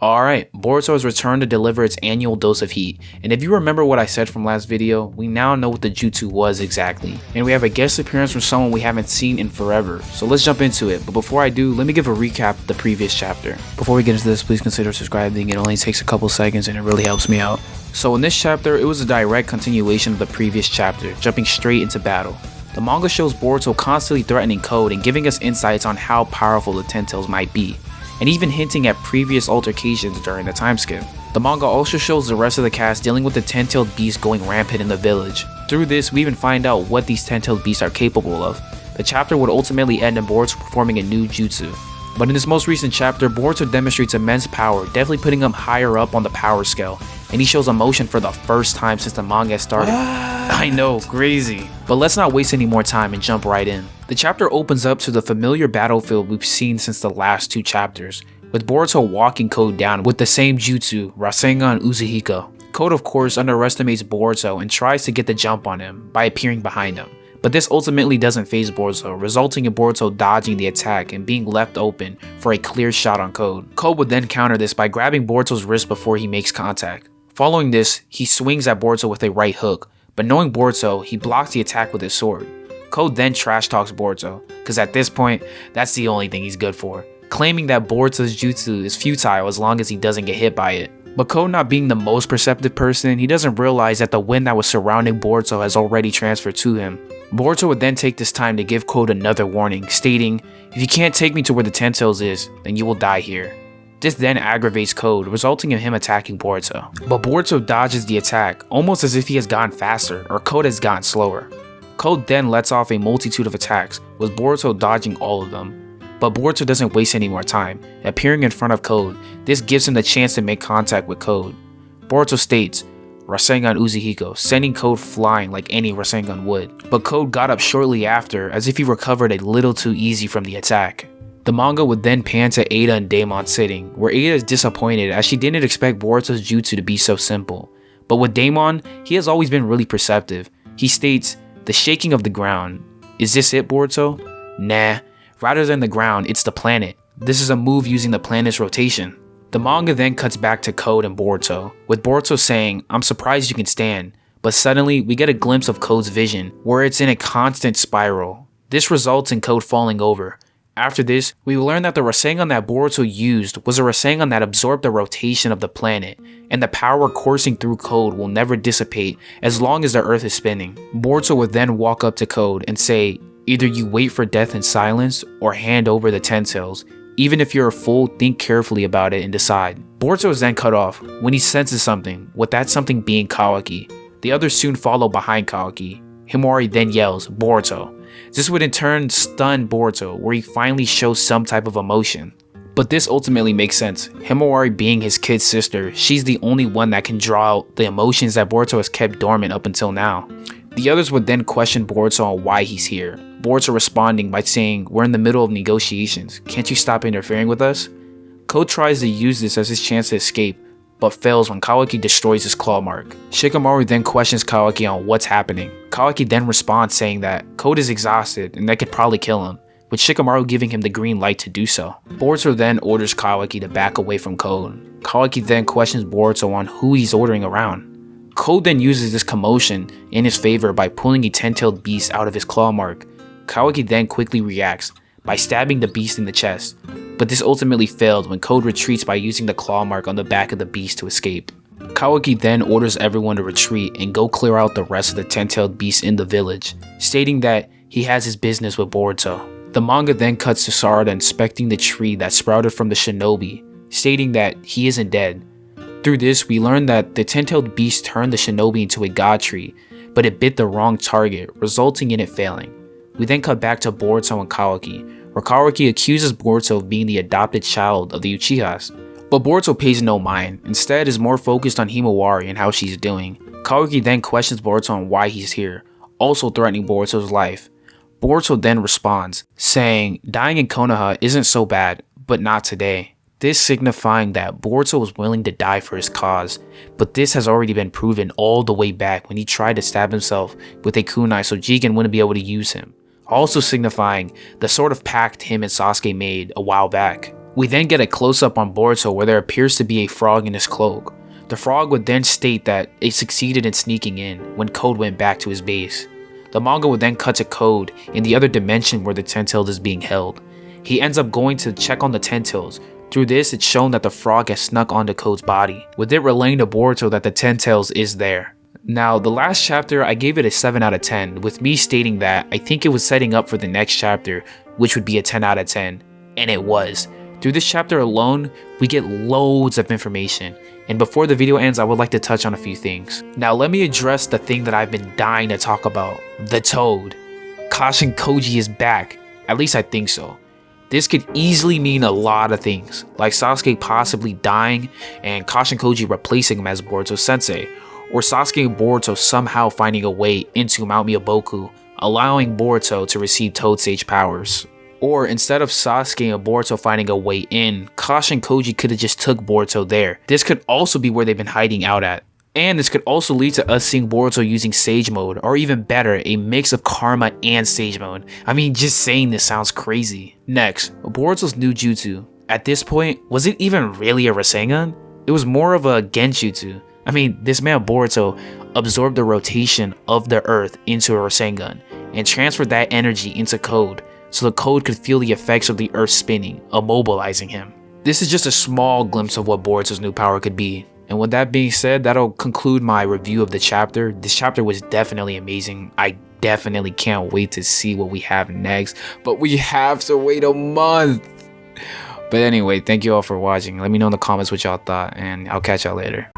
Alright, Boruto has returned to deliver its annual dose of heat, and if you remember what I said from last video, we now know what the jutsu was exactly, and we have a guest appearance from someone we haven't seen in forever, so let's jump into it. But before I do, let me give a recap of the previous chapter. Before we get into this, please consider subscribing. It only takes a couple seconds and it really helps me out. So in this chapter, it was a direct continuation of the previous chapter, jumping straight into battle. The manga shows Boruto constantly threatening Code and giving us insights on how powerful the Ten Tails might be, and even hinting at previous altercations during the time skip. The manga also shows the rest of the cast dealing with the ten-tailed beast going rampant in the village. Through this, we even find out what these ten-tailed beasts are capable of. The chapter would ultimately end in Boruto performing a new jutsu. But in this most recent chapter, Boruto demonstrates immense power, definitely putting him higher up on the power scale, and he shows emotion for the first time since the manga started. I know, crazy. But let's not waste any more time and jump right in. The chapter opens up to the familiar battlefield we've seen since the last two chapters, with Boruto walking Code down with the same jutsu, Rasengan Uzuhiko. Code of course underestimates Boruto and tries to get the jump on him by appearing behind him, but this ultimately doesn't faze Boruto, resulting in Boruto dodging the attack and being left open for a clear shot on Code. Code would then counter this by grabbing Boruto's wrist before he makes contact. Following this, he swings at Boruto with a right hook, but knowing Boruto, he blocks the attack with his sword. Code then trash talks Boruto, cause at this point, that's the only thing he's good for, claiming that Boruto's jutsu is futile as long as he doesn't get hit by it. But Code, not being the most perceptive person, he doesn't realize that the wind that was surrounding Boruto has already transferred to him. Boruto would then take this time to give Code another warning, stating, "If you can't take me to where the Ten Tails is, then you will die here." This then aggravates Code, resulting in him attacking Boruto. But Boruto dodges the attack, almost as if he has gotten faster or Code has gotten slower. Code then lets off a multitude of attacks, with Boruto dodging all of them. But Boruto doesn't waste any more time, appearing in front of Code. This gives him the chance to make contact with Code. Boruto states, "Rasengan Uzuhiko," sending Code flying like any Rasengan would. But Code got up shortly after, as if he recovered a little too easy from the attack. The manga would then pan to Ada and Daemon sitting, where Ada is disappointed as she didn't expect Boruto's jutsu to be so simple. But with Daemon, he has always been really perceptive. He states, "The shaking of the ground. Is this it, Boruto?" "Nah. Rather than the ground, it's the planet. This is a move using the planet's rotation." The manga then cuts back to Code and Boruto, with Boruto saying, "I'm surprised you can stand," but suddenly we get a glimpse of Code's vision, where it's in a constant spiral. This results in Code falling over. After this, we learn that the Rasengan that Boruto used was a Rasengan that absorbed the rotation of the planet, and the power coursing through Code will never dissipate as long as the earth is spinning. Boruto would then walk up to Code and say, "Either you wait for death in silence or hand over the Ten Tails. Even if you're a fool, think carefully about it and decide." Boruto is then cut off when he senses something, with that something being Kawaki. The others soon follow behind Kawaki. Himawari then yells, "Boruto." This would in turn stun Boruto, where he finally shows some type of emotion. But this ultimately makes sense. Himawari being his kid sister, she's the only one that can draw out the emotions that Boruto has kept dormant up until now. The others would then question Boruto on why he's here. Boruto responding by saying, "We're in the middle of negotiations. Can't you stop interfering with us?" Code tries to use this as his chance to escape, but fails when Kawaki destroys his claw mark. Shikamaru then questions Kawaki on what's happening. Kawaki then responds saying that Code is exhausted and that could probably kill him, with Shikamaru giving him the green light to do so. Boruto then orders Kawaki to back away from Code. Kawaki then questions Boruto on who he's ordering around. Code then uses this commotion in his favor by pulling a ten-tailed beast out of his claw mark. Kawaki then quickly reacts by stabbing the beast in the chest, but this ultimately failed when Code retreats by using the claw mark on the back of the beast to escape. Kawaki then orders everyone to retreat and go clear out the rest of the ten-tailed beasts in the village, stating that he has his business with Boruto. The manga then cuts to Sarada inspecting the tree that sprouted from the shinobi, stating that he isn't dead. Through this, we learn that the ten-tailed beast turned the shinobi into a god tree, but it bit the wrong target, resulting in it failing. We then cut back to Boruto and Kawaki, where Kawaki accuses Boruto of being the adopted child of the Uchihas. But Boruto pays no mind, instead is more focused on Himawari and how she's doing. Kawaki then questions Boruto on why he's here, also threatening Boruto's life. Boruto then responds, saying, "Dying in Konoha isn't so bad, but not today." This signifying that Boruto was willing to die for his cause, but this has already been proven all the way back when he tried to stab himself with a kunai so Jigen wouldn't be able to use him. Also signifying the sort of pact him and Sasuke made a while back. We then get a close-up on Boruto where there appears to be a frog in his cloak. The frog would then state that it succeeded in sneaking in when Code went back to his base. The manga would then cut to Code in the other dimension where the Ten-Tailed is being held. He ends up going to check on the Ten-Tails. Through this, it's shown that the frog has snuck onto Code's body, with it relaying to Boruto that the Ten-Tails is there. Now, the last chapter, I gave it a 7 out of 10, with me stating that I think it was setting up for the next chapter, which would be a 10 out of 10, and it was. Through this chapter alone, we get loads of information, and before the video ends, I would like to touch on a few things. Now, let me address the thing that I've been dying to talk about, the Toad. Kashin Koji is back, at least I think so. This could easily mean a lot of things, like Sasuke possibly dying and Kashin Koji replacing him as Boruto's sensei, or Sasuke and Boruto somehow finding a way into Mount Miyaboku, allowing Boruto to receive Toad Sage powers. Or instead of Sasuke and Boruto finding a way in, Kashin Koji could have just took Boruto there. This could also be where they've been hiding out at. And this could also lead to us seeing Boruto using Sage Mode, or even better, a mix of Karma and Sage Mode. I mean, just saying this sounds crazy. Next, Boruto's new jutsu. At this point, was it even really a Rasengan? It was more of a Genjutsu. I mean, this man Boruto absorbed the rotation of the earth into a Rasengan, and transferred that energy into Code, so the Code could feel the effects of the earth spinning, immobilizing him. This is just a small glimpse of what Boruto's new power could be. And with that being said, that'll conclude my review of the chapter. This chapter was definitely amazing. I definitely can't wait to see what we have next, but we have to wait a month. But anyway, thank you all for watching. Let me know in the comments what y'all thought, and I'll catch y'all later.